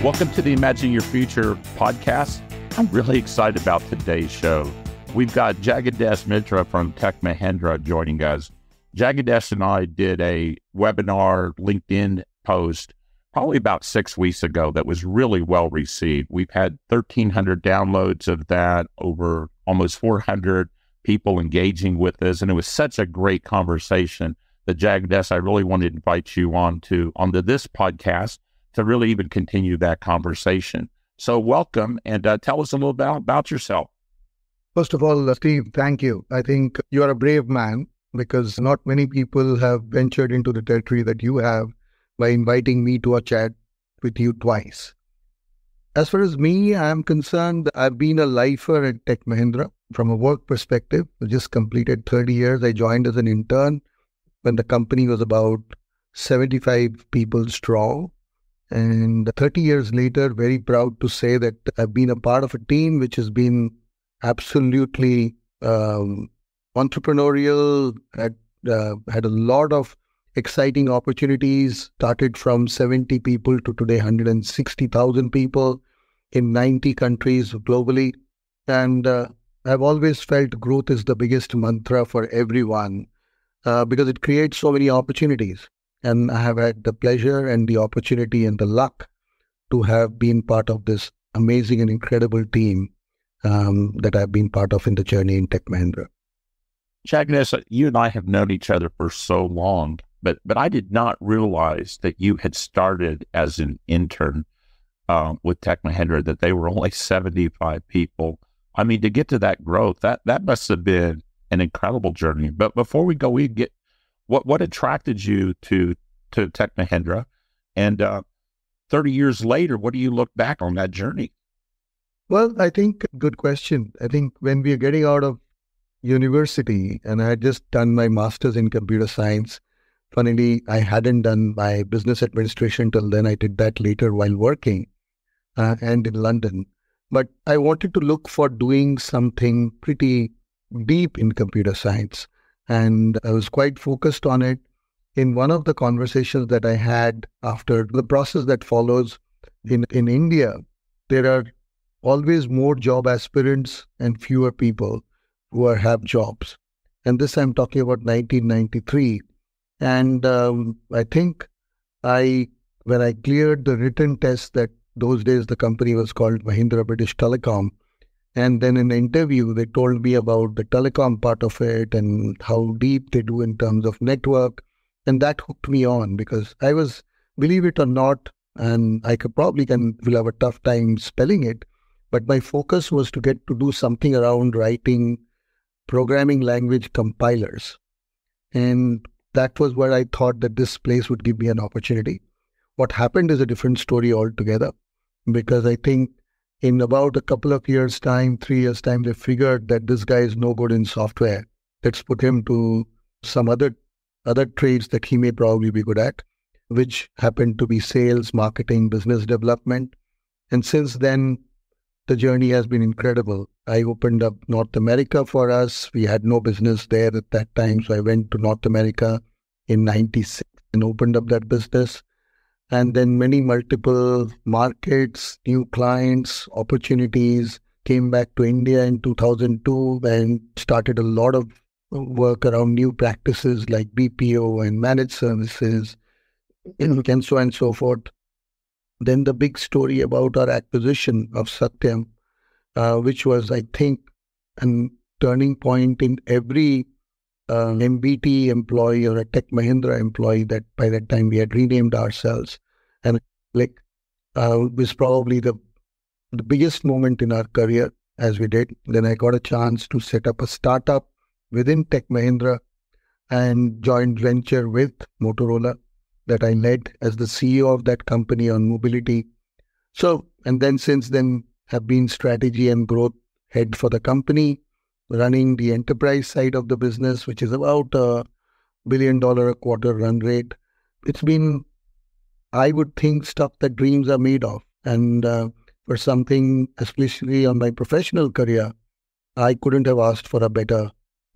Welcome to the Imagine Your Future podcast. I'm really excited about today's show. We've got Jagdish Mitra from Tech Mahindra joining us. Jagdish and I did a webinar LinkedIn post probably about 6 weeks ago that was really well received. We've had 1,300 downloads of that, over almost 400 people engaging with us, and it was such a great conversation that Jagdish, I really wanted to invite you onto this podcast to really even continue that conversation. So welcome, and tell us a little bit about yourself. First of all, Steve, thank you. I think you are a brave man because not many people have ventured into the territory that you have by inviting me to a chat with you twice. As far as me, I am concerned, I've been a lifer at Tech Mahindra. From a work perspective, I just completed 30 years. I joined as an intern when the company was about 75 people strong. And 30 years later, very proud to say that I've been a part of a team which has been absolutely entrepreneurial, had a lot of exciting opportunities, started from 70 people to today 160,000 people in 90 countries globally. And I've always felt growth is the biggest mantra for everyone because it creates so many opportunities. And I have had the pleasure and the opportunity and the luck to have been part of this amazing and incredible team that I've been part of in the journey in Tech Mahindra. Jagdish, you and I have known each other for so long, but I did not realize that you had started as an intern with Tech Mahindra, that they were only 75 people. I mean, to get to that growth, that must have been an incredible journey. But before we go, we get what attracted you to Tech Mahindra, and 30 years later, what do you look back on that journey? Well, I think good question. I think when we are getting out of university, and I had just done my master's in computer science. Funnily, I hadn't done my business administration till then. I did that later while working and in London. But I wanted to look for doing something pretty deep in computer science. And I was quite focused on it. In one of the conversations that I had after the process that follows in India, there are always more job aspirants and fewer people who have jobs. And this I'm talking about 1993. And I think when I cleared the written test, that those days the company was called Mahindra British Telecom, and then in an interview, they told me about the telecom part of it and how deep they do in terms of network. And that hooked me on because I was, believe it or not, and I will have a tough time spelling it, but my focus was to get to do something around writing programming language compilers. And that was where I thought that this place would give me an opportunity. What happened is a different story altogether, because I think in about a couple of years' time, 3 years' time, they figured that this guy is no good in software. Let's put him to some other trades that he may probably be good at, which happened to be sales, marketing, business development. And since then, the journey has been incredible. I opened up North America for us. We had no business there at that time. So I went to North America in 96 and opened up that business. And then multiple markets, new clients, opportunities, came back to India in 2002 and started a lot of work around new practices like BPO and managed services, and so on and so forth. Then the big story about our acquisition of Satyam, which was, I think, a turning point in every MBT employee or a Tech Mahindra employee, that by that time we had renamed ourselves. And it was probably the biggest moment in our career as we did. Then I got a chance to set up a startup within Tech Mahindra and joint venture with Motorola that I led as the CEO of that company on mobility. So, and then since then have been strategy and growth head for the company, running the enterprise side of the business, which is about $1 billion a quarter run rate. It's been, I would think, stuff that dreams are made of. And for something, especially on my professional career, I couldn't have asked for a better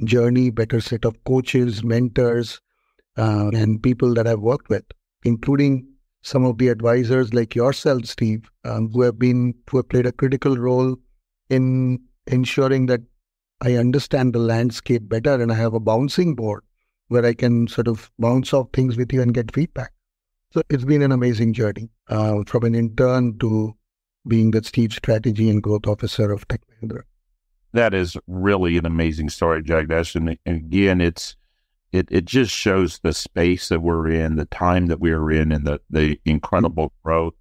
journey, better set of coaches, mentors, and people that I've worked with, including some of the advisors like yourself, Steve, who have played a critical role in ensuring that I understand the landscape better and I have a bouncing board where I can sort of bounce off things with you and get feedback. So it's been an amazing journey from an intern to being the Chief Strategy and Growth Officer of Tech Mahindra. That is really an amazing story, Jagdish. And again, it just shows the space that we're in, the time that we're in, and the incredible growth.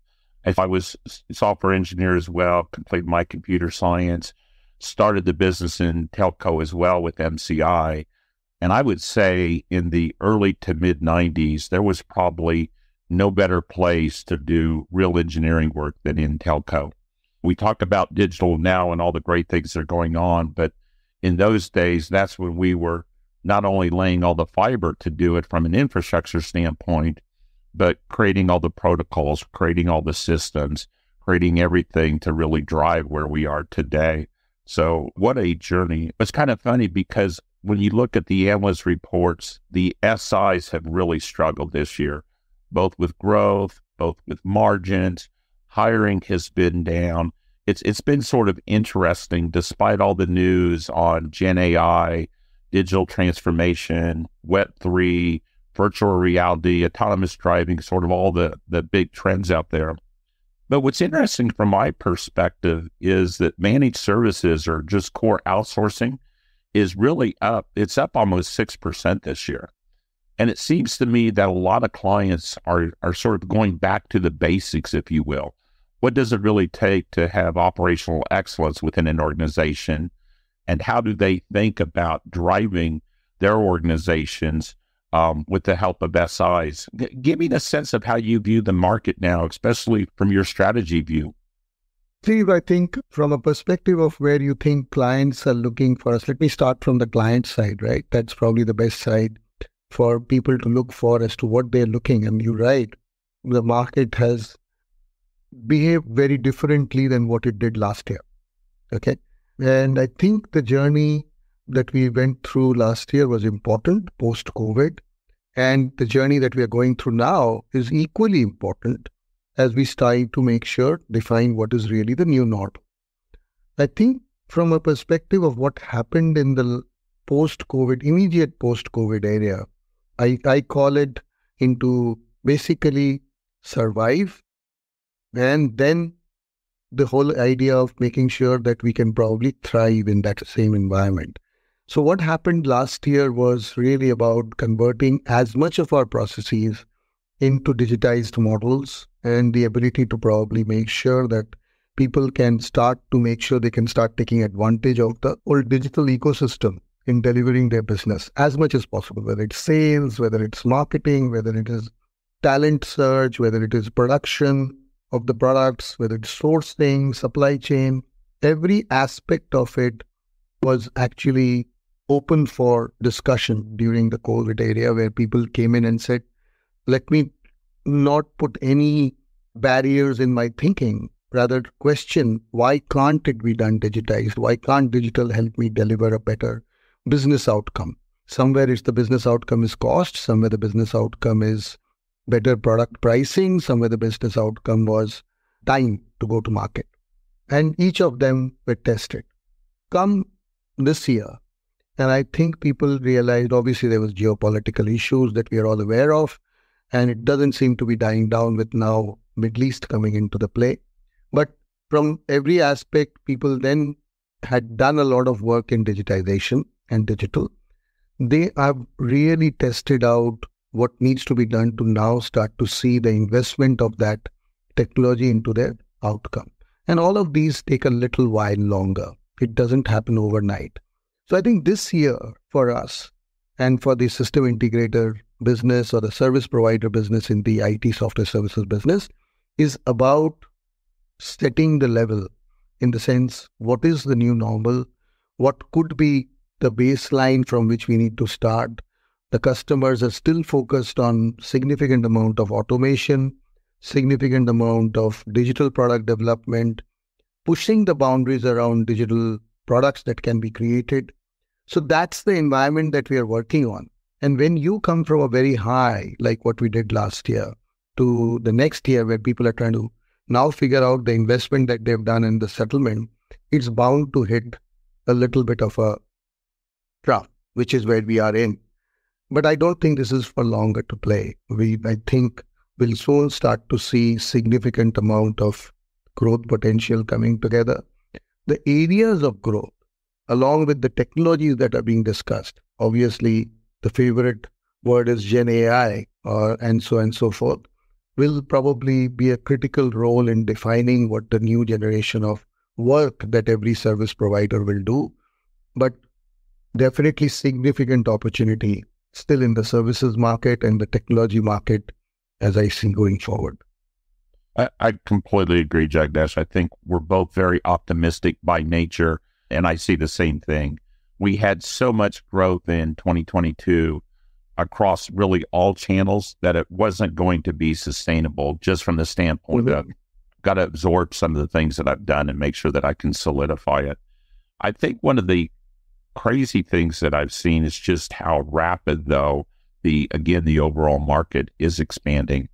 If I was software engineer as well, completed my computer science, started the business in telco as well with MCI. And I would say in the early to mid 90s, there was probably no better place to do real engineering work than in telco. We talk about digital now and all the great things that are going on, but in those days, that's when we were not only laying all the fiber to do it from an infrastructure standpoint, but creating all the protocols, creating all the systems, creating everything to really drive where we are today. So what a journey. It's kind of funny because when you look at the analyst reports, the SIs have really struggled this year, both with growth, both with margins. Hiring has been down. It's been sort of interesting despite all the news on Gen AI, digital transformation, Web3, virtual reality, autonomous driving, sort of all the big trends out there. But what's interesting from my perspective is that managed services or just core outsourcing is really up. It's up almost 6% this year. And it seems to me that a lot of clients are sort of going back to the basics, if you will. What does it really take to have operational excellence within an organization? And how do they think about driving their organizations with the help of SIs? Give me a sense of how you view the market now, especially from your strategy view. Steve, I think from a perspective of where you think clients are looking for us, let me start from the client side, right? That's probably the best side for people to look for as to what they're looking. And you're right, the market has behaved very differently than what it did last year. Okay. And I think the journey that we went through last year was important post-COVID. And the journey that we are going through now is equally important as we strive to make sure, define what is really the new norm. I think from a perspective of what happened in the post-COVID, immediate post-COVID area, I call it into basically survive, and then the whole idea of making sure that we can probably thrive in that same environment. So what happened last year was really about converting as much of our processes into digitized models and the ability to probably make sure that people can start to make sure they can start taking advantage of the old digital ecosystem in delivering their business as much as possible, whether it's sales, whether it's marketing, whether it is talent search, whether it is production of the products, whether it's sourcing, supply chain. Every aspect of it was actually open for discussion during the COVID area, where people came in and said, let me not put any barriers in my thinking, rather question, why can't it be done digitized? Why can't digital help me deliver a better business outcome? Somewhere it's the business outcome is cost, somewhere the business outcome is better product pricing, somewhere the business outcome was time to go to market. And each of them were tested. Come this year, and I think people realized, obviously there was geopolitical issues that we are all aware of, and it doesn't seem to be dying down with now Middle East coming into the play. But from every aspect, people then had done a lot of work in digitization and digital. They have really tested out what needs to be done to now start to see the investment of that technology into their outcome. And all of these take a little while longer. It doesn't happen overnight. So I think this year for us and for the system integrator business or the service provider business in the IT software services business is about setting the level in the sense, what is the new normal? What could be the baseline from which we need to start? The customers are still focused on significant amount of automation, significant amount of digital product development, pushing the boundaries around digital products that can be created. So that's the environment that we are working on. And when you come from a very high, like what we did last year, to the next year where people are trying to now figure out the investment that they've done in the settlement, it's bound to hit a little bit of a trough, which is where we are in. But I don't think this is for longer to play. I think we'll soon start to see significant amount of growth potential coming together. The areas of growth, along with the technologies that are being discussed, obviously the favorite word is Gen AI and so forth, will probably be a critical role in defining what the new generation of work that every service provider will do. But definitely significant opportunity still in the services market and the technology market as I see going forward. I completely agree, Jagdish. I think we're both very optimistic by nature, and I see the same thing. We had so much growth in 2022 across really all channels that it wasn't going to be sustainable just from the standpoint of got to absorb some of the things that I've done and make sure that I can solidify it. I think one of the crazy things that I've seen is just how rapid, though, the overall market is expanding.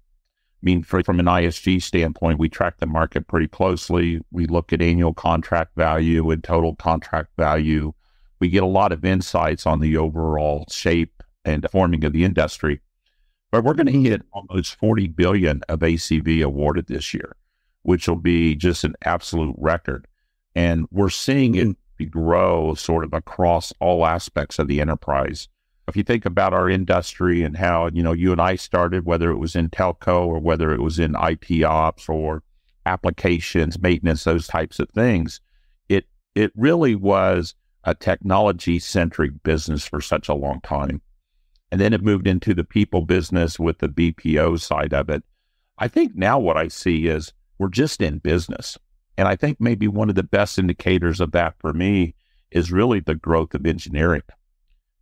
I mean, from an ISG standpoint, we track the market pretty closely. We look at annual contract value and total contract value. We get a lot of insights on the overall shape and forming of the industry. But we're going to hit almost $40 billion of ACV awarded this year, which will be just an absolute record. And we're seeing it grow sort of across all aspects of the enterprise. If you think about our industry and how, you and I started, whether it was in telco or whether it was in IT ops or applications, maintenance, those types of things, it really was a technology-centric business for such a long time. And then it moved into the people business with the BPO side of it. I think now what I see is we're just in business. And I think maybe one of the best indicators of that for me is really the growth of engineering.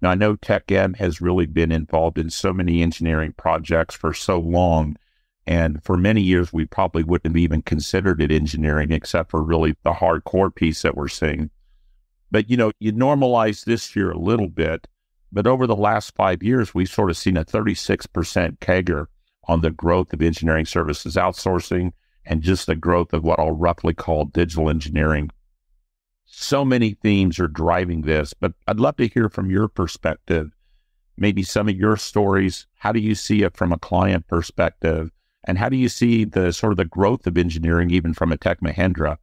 Now, I know TechM has really been involved in so many engineering projects for so long. And for many years, we probably wouldn't have even considered it engineering, except for really the hardcore piece that we're seeing. But, you normalize this year a little bit. But over the last 5 years, we've sort of seen a 36% CAGR on the growth of engineering services outsourcing and just the growth of what I'll roughly call digital engineering. So many themes are driving this, but I'd love to hear from your perspective, maybe some of your stories. How do you see it from a client perspective? And how do you see the sort of the growth of engineering, even from a Tech Mahindra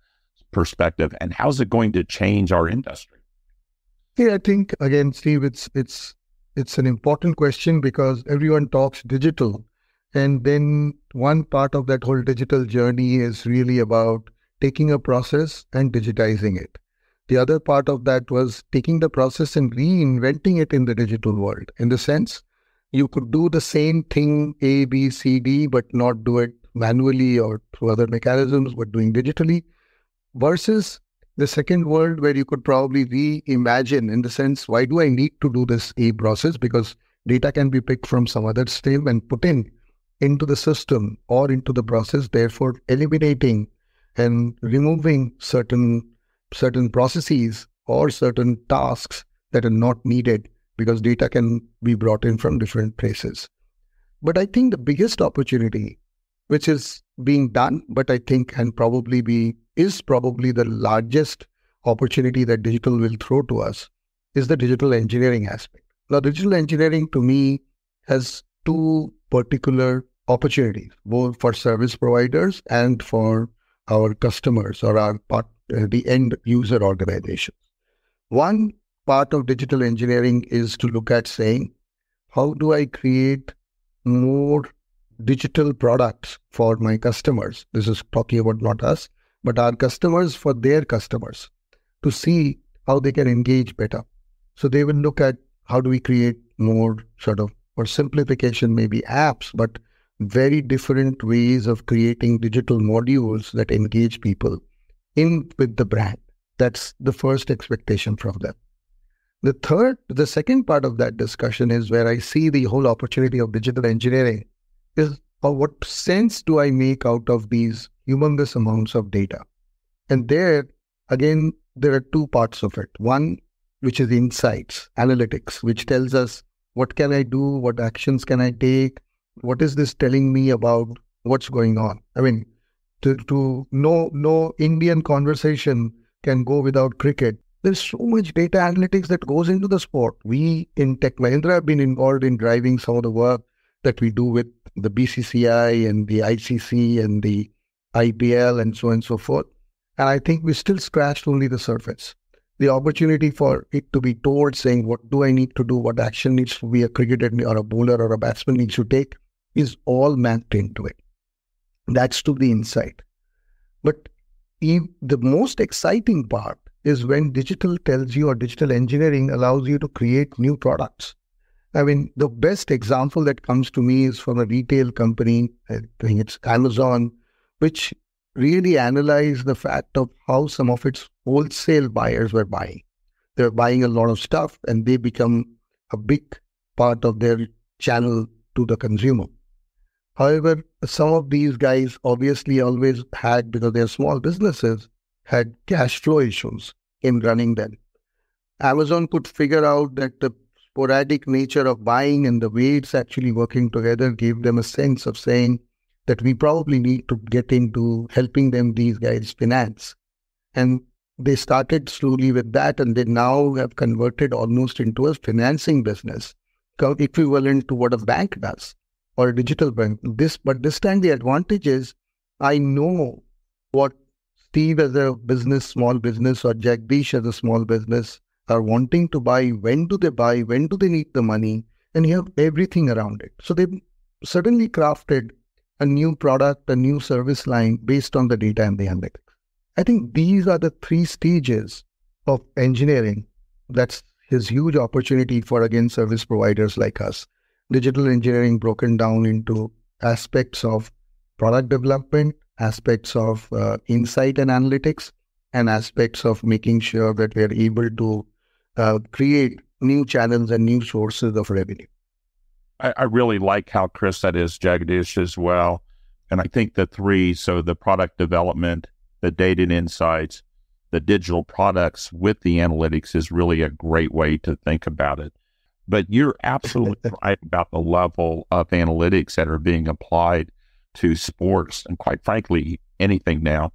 perspective? And how's it going to change our industry? Yeah, I think, again, Steve, it's an important question because everyone talks digital. And then one part of that whole digital journey is really about taking a process and digitizing it. The other part of that was taking the process and reinventing it in the digital world. In the sense, you could do the same thing A, B, C, D, but not do it manually or through other mechanisms, but doing digitally, versus the second world where you could probably reimagine in the sense, why do I need to do this A process? Because data can be picked from some other stream and put into the system or into the process, therefore eliminating and removing certain processes or certain tasks that are not needed because data can be brought in from different places. But I think the biggest opportunity, which is being done, but I think is probably the largest opportunity that digital will throw to us, is the digital engineering aspect. Now, digital engineering to me has two particular opportunities, both for service providers and for our customers or the end user organizations. One part of digital engineering is to look at saying, how do I create more digital products for my customers? This is talking about not us, but our customers for their customers, to see how they can engage better. So they will look at how do we create more for simplification, maybe apps, but very different ways of creating digital modules that engage people with the brand. That's the first expectation from them. The second part of that discussion is where I see the whole opportunity of digital engineering is what sense do I make out of these humongous amounts of data? And there, again, there are two parts of it. One, which is insights, analytics, which tells us what can I do, what actions can I take, what is this telling me about what's going on. I mean, to no Indian conversation can go without cricket. There's so much data analytics that goes into the sport. We in Tech Mahindra have been involved in driving some of the work that we do with the BCCI and the ICC and the IPL and so on and so forth. And I think we still scratched only the surface. The opportunity for it to be told, saying, what do I need to do? What action needs to be a cricketer or a bowler or a batsman needs to take is all mapped into it. That's to the inside. But the most exciting part is when digital tells you, or digital engineering allows you to create new products. I mean, the best example that comes to me is from a retail company, I think it's Amazon, which really analyzed the fact of how some of its wholesale buyers were buying. They're buying a lot of stuff and they become a big part of their channel to the consumer. However, some of these guys obviously always had, because they're small businesses, had cash flow issues in running them. Amazon could figure out that the sporadic nature of buying and the way it's actually working together gave them a sense of saying that we probably need to get into helping these guys finance. And they started slowly with that, and they now have converted almost into a financing business, equivalent to what a bank does or a digital bank. But this time the advantage is I know what Steve as a business, small business, or Jagdish as a small business are wanting to buy. When do they buy? When do they need the money? And you have everything around it. So they've suddenly crafted a new product, a new service line based on the data and the analytics. I think these are the three stages of engineering. That's his huge opportunity for, again, service providers like us. Digital engineering broken down into aspects of product development, aspects of insight and analytics, and aspects of making sure that we are able to create new channels and new sources of revenue. I really like how Chris that is, Jagdish, as well. And I think the three, so the product development, the data and insights, the digital products with the analytics is really a great way to think about it. But you're absolutely right about the level of analytics that are being applied to sports and, quite frankly, anything now.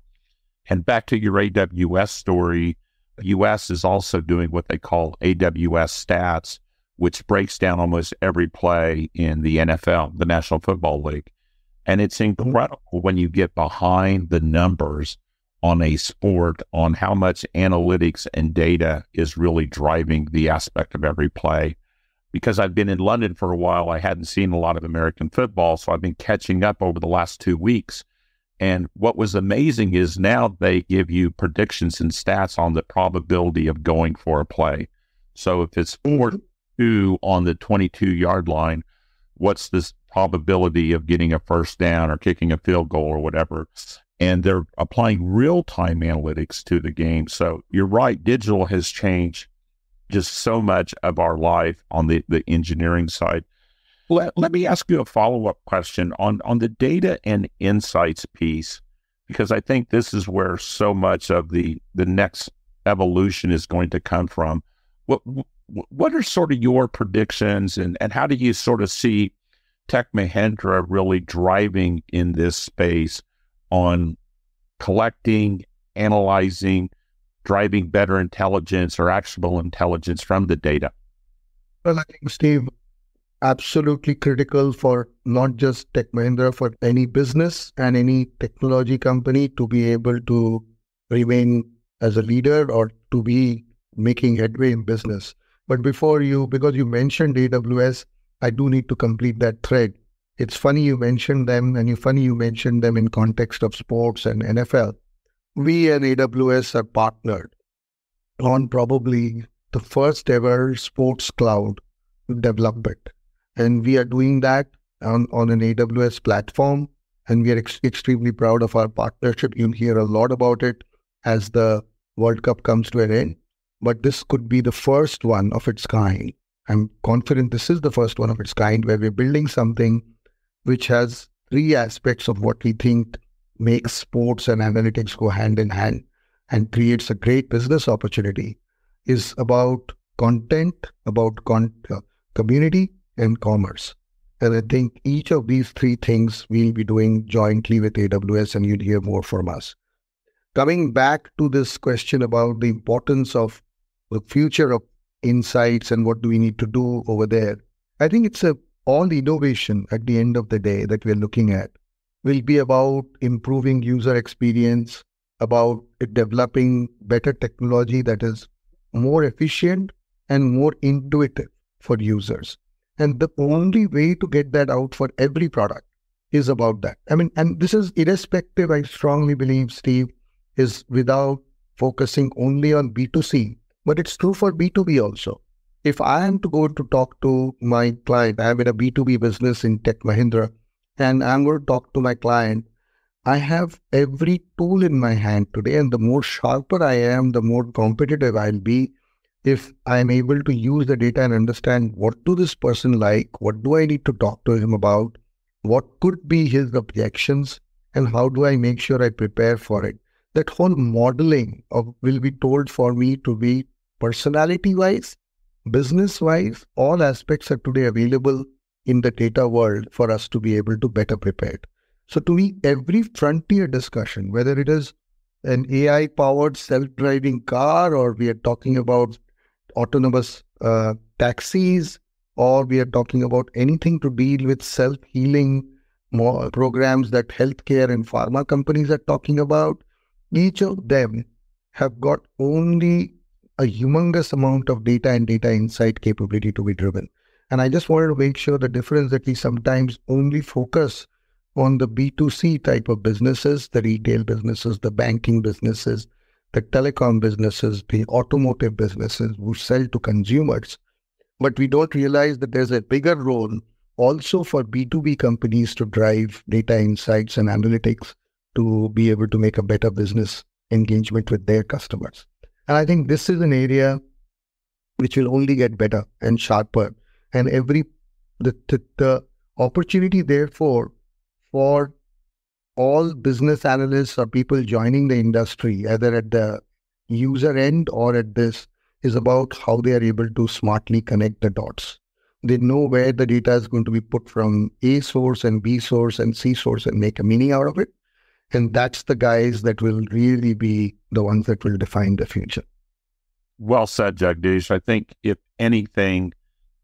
And back to your AWS story, the US is also doing what they call AWS stats, which breaks down almost every play in the NFL, the National Football League. And it's incredible when you get behind the numbers on a sport, on how much analytics and data is really driving the aspect of every play. Because I've been in London for a while, I hadn't seen a lot of American football, so I've been catching up over the last 2 weeks. And what was amazing is now they give you predictions and stats on the probability of going for a play. So if it's 4-2 on the 22-yard line, what's this probability of getting a first down or kicking a field goal or whatever? And they're applying real-time analytics to the game. So you're right, digital has changed just so much of our life on the engineering side. Let me ask you a follow-up question on the data and insights piece, because I think this is where so much of the next evolution is going to come from. What are sort of your predictions, and how do you sort of see Tech Mahindra really driving in this space on collecting, analyzing, driving better intelligence or actionable intelligence from the data? Well, I think, Steve, absolutely critical for not just Tech Mahindra, for any business and any technology company to be able to remain as a leader or to be making headway in business. But because you mentioned AWS, I do need to complete that thread. It's funny you mentioned them, and you mentioned them in context of sports and NFL. We and AWS are partnered on probably the first ever sports cloud development. And we are doing that on an AWS platform, and we are extremely proud of our partnership. You'll hear a lot about it as the World Cup comes to an end. But this could be the first one of its kind. I'm confident this is the first one of its kind, where we're building something which has three aspects of what we think makes sports and analytics go hand in hand and creates a great business opportunity. Is about content, about community and commerce. And I think each of these three things we'll be doing jointly with AWS, and you'll hear more from us. Coming back to this question about the importance of the future of insights and what do we need to do over there, I think it's all innovation at the end of the day that we're looking at will be about improving user experience, about developing better technology that is more efficient and more intuitive for users. And the only way to get that out for every product is about that. I mean, and this is irrespective, I strongly believe, Steve, is without focusing only on B2C, but it's true for B2B also. If I am to go to talk to my client, I'm in a B2B business in Tech Mahindra, and I'm going to talk to my client, I have every tool in my hand today, and the more sharper I am, the more competitive I'll be if I'm able to use the data and understand what do this person like, what do I need to talk to him about, what could be his objections, and how do I make sure I prepare for it. That whole modeling will be told for me to be personality-wise, business-wise, all aspects are today available in the data world for us to be able to better prepare. So to me, every frontier discussion, whether it is an AI-powered self-driving car, or we are talking about autonomous taxis, or we are talking about anything to deal with self-healing programs that healthcare and pharma companies are talking about, each of them have got only a humongous amount of data and data insight capability to be driven. And I just wanted to make sure the difference that we sometimes only focus on the B2C type of businesses, the retail businesses, the banking businesses, the telecom businesses, the automotive businesses who sell to consumers. But we don't realize that there's a bigger role also for B2B companies to drive data insights and analytics to be able to make a better business engagement with their customers. And I think this is an area which will only get better and sharper. And the opportunity, therefore, for all business analysts or people joining the industry, either at the user end or at this, is about how they are able to smartly connect the dots. They know where the data is going to be put from A source and B source and C source and make a meaning out of it. And that's the guys that will really be the ones that will define the future. Well said, Jagdish. I think if anything,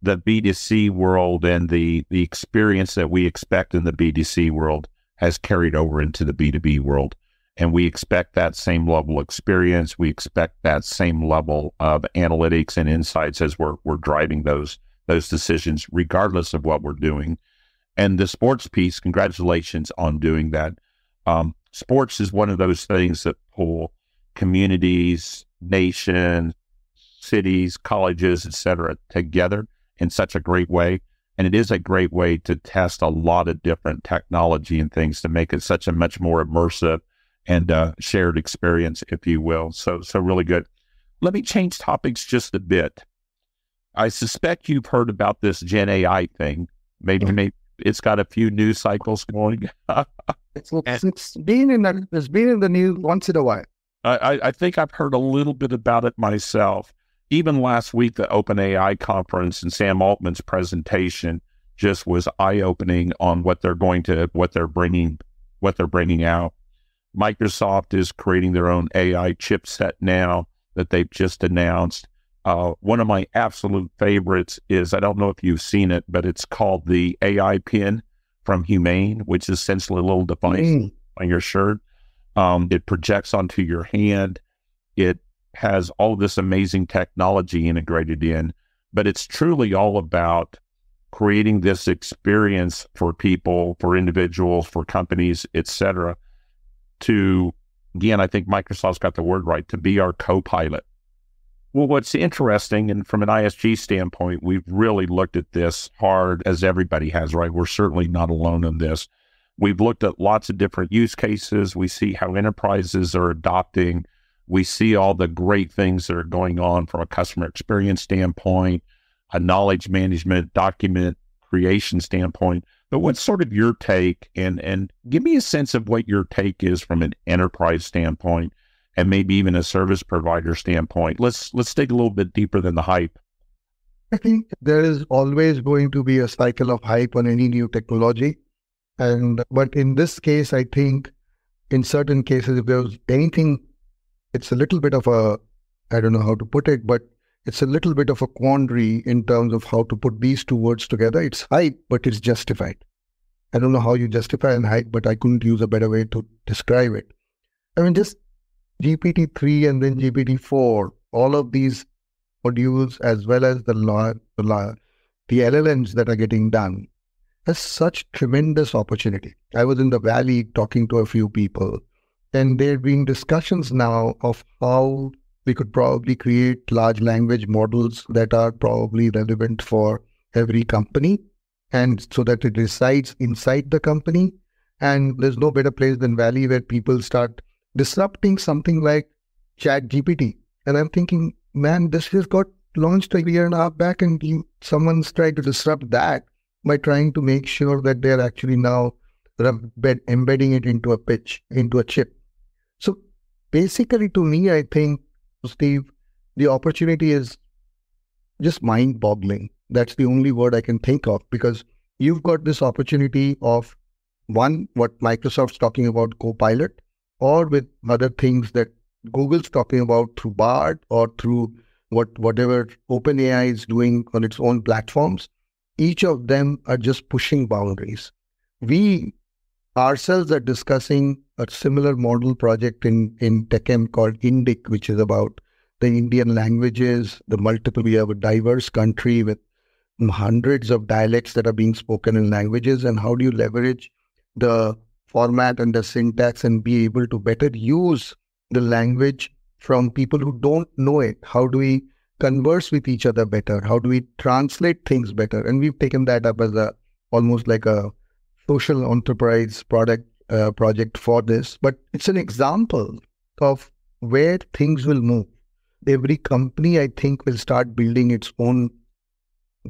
the B2C world and the experience that we expect in the B2C world has carried over into the B2B world. And we expect that same level of experience. We expect that same level of analytics and insights as we're driving those decisions, regardless of what we're doing. And the sports piece, congratulations on doing that. Sports is one of those things that pull communities, nations, cities, colleges, etc., together in such a great way. And it is a great way to test a lot of different technology and things to make it such a much more immersive and shared experience, if you will. So really good. Let me change topics just a bit. I suspect you've heard about this Gen AI thing. Maybe it's got a few news cycles going. It's been in the news once in a while. I think I've heard a little bit about it myself. Even last week, the OpenAI conference and Sam Altman's presentation just was eye-opening on what they're bringing out. Microsoft is creating their own AI chipset now that they've just announced. One of my absolute favorites is, I don't know if you've seen it, but it's called the AI pin from Humane, which is essentially a little device on your shirt. It projects onto your hand. It has all this amazing technology integrated in, but it's truly all about creating this experience for people, for individuals, for companies, etc. To, again, I think Microsoft's got the word right, to be our co-pilot. Well, what's interesting, and from an ISG standpoint, we've really looked at this hard, as everybody has, right? We're certainly not alone in this. We've looked at lots of different use cases. We see how enterprises are adopting. We see all the great things that are going on from a customer experience standpoint, a knowledge management, document creation standpoint. But what's sort of your take? And give me a sense of what your take is from an enterprise standpoint, and maybe even a service provider standpoint. Let's dig a little bit deeper than the hype. I think there is always going to be a cycle of hype on any new technology. But in this case, I think in certain cases, if there's anything, it's a little bit of a, I don't know how to put it, but it's a little bit of a quandary in terms of how to put these two words together. It's hype, but it's justified. I don't know how you justify an hype, but I couldn't use a better way to describe it. I mean, just GPT-3 and then GPT-4, all of these modules, as well as the LLMs that are getting done, has such tremendous opportunity. I was in the Valley talking to a few people, and there have been discussions now of how we could probably create large language models that are probably relevant for every company, and so that it resides inside the company. And there's no better place than Valley where people start disrupting something like Chat GPT. And I'm thinking, man, this has got launched a year and a half back, and someone's tried to disrupt that by trying to make sure that they're actually now embedding it into a chip. So basically, to me, I think, Steve, the opportunity is just mind-boggling. That's the only word I can think of, because you've got this opportunity of, one, what Microsoft's talking about Copilot, or with other things that Google's talking about through Bard, or through whatever OpenAI is doing on its own platforms. Each of them are just pushing boundaries. We ourselves are discussing a similar model project in TechM called Indic, which is about the Indian languages, we have a diverse country with hundreds of dialects that are being spoken in languages, and how do you leverage the format and the syntax and be able to better use the language from people who don't know it? How do we converse with each other better? How do we translate things better? And we've taken that up as almost like a social enterprise project for this. But it's an example of where things will move. Every company, I think, will start building its own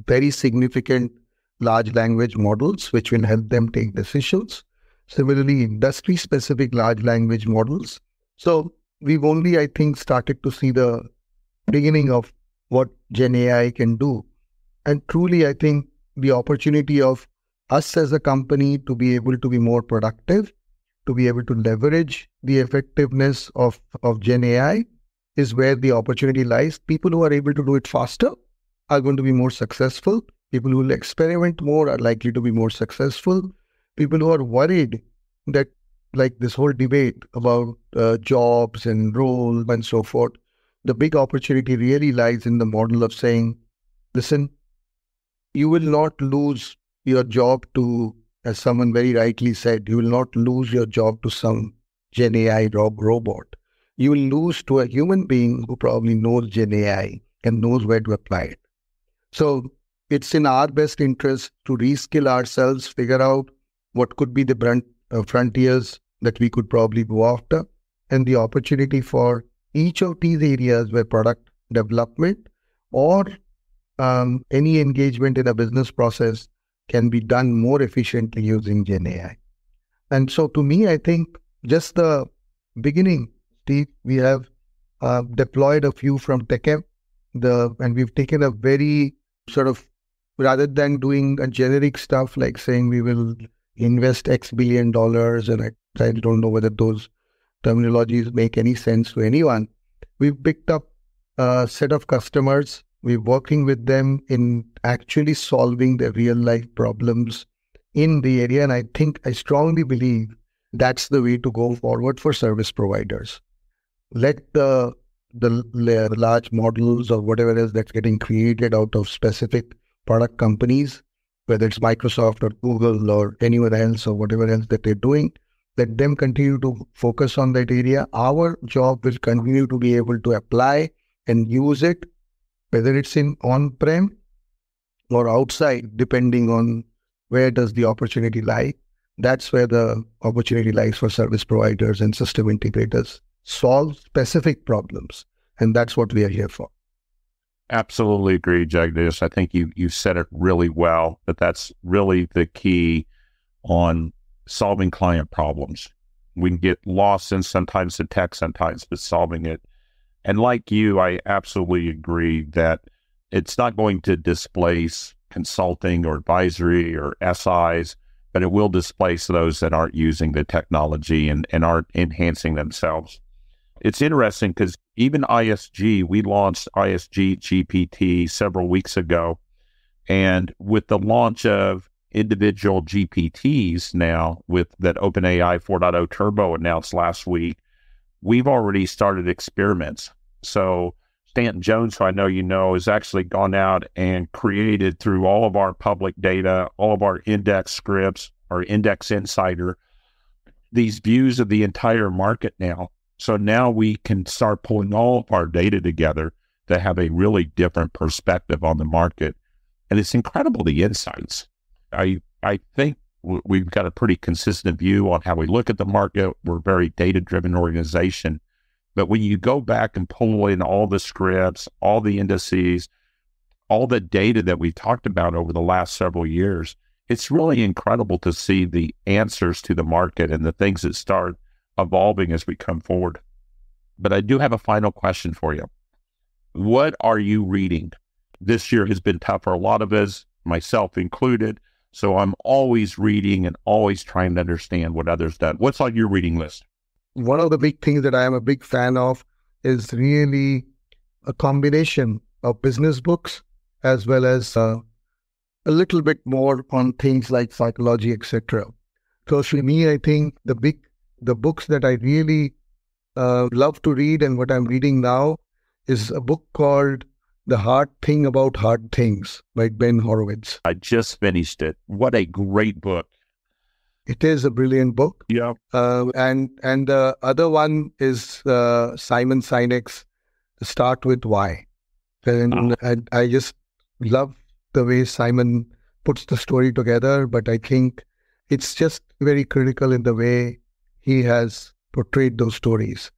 very significant large language models, which will help them take decisions. Similarly, industry-specific large language models. So we've only, I think, started to see the beginning of what Gen AI can do. And truly, I think the opportunity of us as a company to be able to be more productive, to be able to leverage the effectiveness of Gen AI is where the opportunity lies. People who are able to do it faster are going to be more successful. People who will experiment more are likely to be more successful. People who are worried that, like this whole debate about jobs and roles and so forth, the big opportunity really lies in the model of saying, listen, you will not lose your job to, as someone very rightly said, you will not lose your job to some Gen AI robot. You will lose to a human being who probably knows Gen AI and knows where to apply it. So it's in our best interest to reskill ourselves, figure out what could be the frontiers that we could probably go after, and the opportunity for each of these areas where product development or any engagement in a business process can be done more efficiently using Gen AI. And so to me, I think just the beginning, Steve, we have deployed a few from TechM, and we've taken a very sort of, rather than doing a generic stuff like saying we will invest X billion dollars, and I don't know whether those terminologies make any sense to anyone. We've picked up a set of customers. We're working with them in actually solving their real life problems in the area. And I strongly believe that's the way to go forward for service providers. Let the large models or whatever else that's getting created out of specific product companies, whether it's Microsoft or Google or anyone else or whatever else that they're doing, let them continue to focus on that area. Our job will continue to be able to apply and use it, whether it's in on-prem or outside, depending on where does the opportunity lie. That's where the opportunity lies for service providers and system integrators. Solve specific problems. And that's what we are here for. Absolutely agree, Jagdish. I think you said it really well, that that's really the key on solving client problems. We can get lost in sometimes the tech, sometimes but solving it. And like you, I absolutely agree that It's not going to displace consulting or advisory or SIs, but it will displace those that aren't using the technology and aren't enhancing themselves. It's interesting because even ISG, we launched ISG GPT several weeks ago. And with the launch of individual GPTs now, with that OpenAI 4.0 Turbo announced last week, we've already started experiments. So Stanton Jones, who I know you know, has actually gone out and created through all of our public data, all of our index scripts, our index insider, these views of the entire market now. So now we can start pulling all of our data together to have a really different perspective on the market. And it's incredible, the insights. I think we've got a pretty consistent view on how we look at the market. We're a very data-driven organization. But when you go back and pull in all the scripts, all the indices, all the data that we talked about over the last several years, it's really incredible to see the answers to the market and the things that start evolving as we come forward. But I do have a final question for you. What are you reading? This year has been tough for a lot of us, myself included. So I'm always reading and always trying to understand what others done. What's on your reading list? One of the big things that I am a big fan of is really a combination of business books as well as a little bit more on things like psychology, etc. So for me, I think the books that I really love to read and what I'm reading now is a book called The Hard Thing About Hard Things by Ben Horowitz. I just finished it. What a great book. It is a brilliant book. Yeah. And the other one is Simon Sinek's Start With Why. And I just love the way Simon puts the story together, but I think it's just very critical in the way he has portrayed those stories.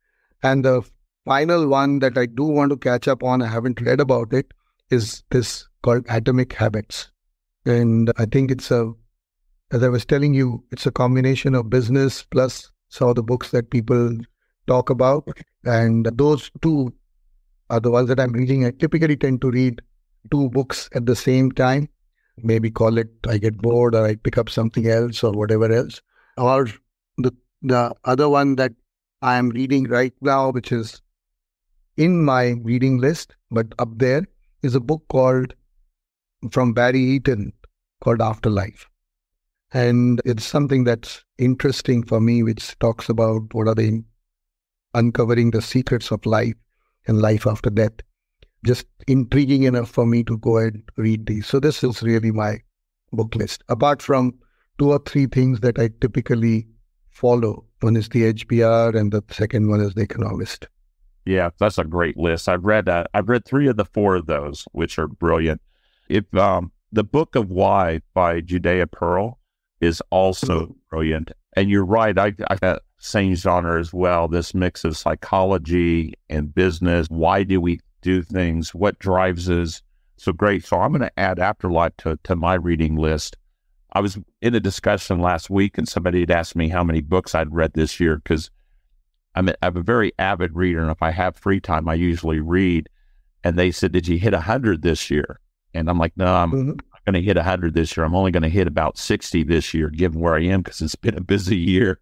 And the final one that I do want to catch up on, I haven't read about it, is this called Atomic Habits. And I think it's as I was telling you, it's a combination of business plus some of the books that people talk about. And those two are the ones that I'm reading. I typically tend to read two books at the same time. Maybe call it I get bored or I pick up something else or whatever else. Or the other one that I'm reading right now, which is in my reading list, but up there, is a book from Barry Eaton called Afterlife. And it's something that's interesting for me, which talks about what are they uncovering the secrets of life and life after death. Just intriguing enough for me to go ahead and read these. So this is really my book list. Apart from 2 or 3 things that I typically follow. One is the HBR and the second one is the Economist. Yeah, that's a great list. I've read 3 of the 4 of those, which are brilliant. If the Book of Why by Judea Pearl is also brilliant. And you're right, I got same genre as well, this mix of psychology and business. Why do we do things? What drives us? So great. So I'm going to add Afterlife to my reading list. I was in a discussion last week and somebody had asked me how many books I'd read this year because I'm a very avid reader. And if I have free time, I usually read. And they said, did you hit 100 this year? And I'm like, no, I'm not going to hit 100 this year. I'm only going to hit about 60 this year, given where I am, because it's been a busy year.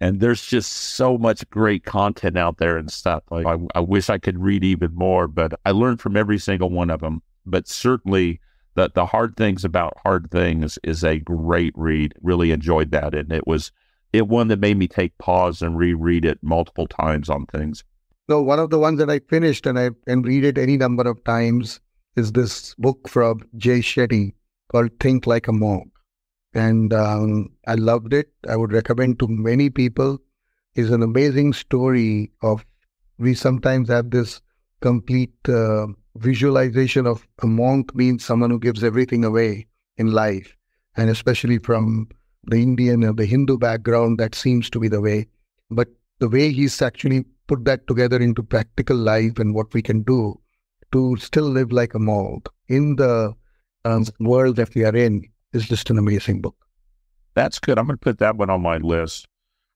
And there's just so much great content out there and stuff. Like I wish I could read even more, but I learned from every single one of them. But certainly the Hard Things About Hard Things is a great read. Really enjoyed that. And it one that made me take pause and reread it multiple times on things. No, one of the ones that I finished and I can read it any number of times is this book from Jay Shetty called Think Like a Monk. And I loved it. I would recommend to many people. It's an amazing story of, we sometimes have this complete visualization of a monk means someone who gives everything away in life. And especially from the Indian or the Hindu background, that seems to be the way. But the way he's actually put that together into practical life and what we can do to still live like a monk in the world that we are in is just an amazing book. That's good. I'm going to put that one on my list.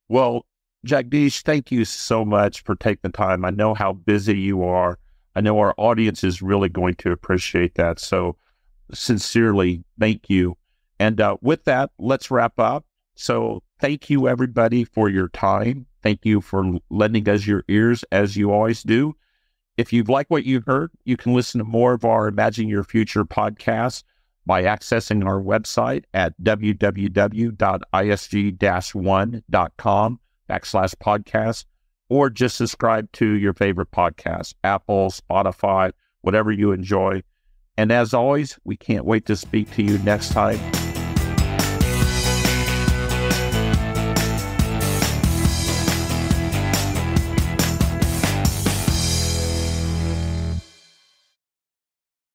Well, Jagdish, thank you so much for taking the time. I know how busy you are. I know our audience is really going to appreciate that. So sincerely, thank you. And with that, let's wrap up. So thank you, everybody, for your time. Thank you for lending us your ears, as you always do. If you've liked what you heard, you can listen to more of our Imagine Your Future podcast by accessing our website at www.isg-1.com/podcast, or just subscribe to your favorite podcast, Apple, Spotify, whatever you enjoy. And as always, we can't wait to speak to you next time.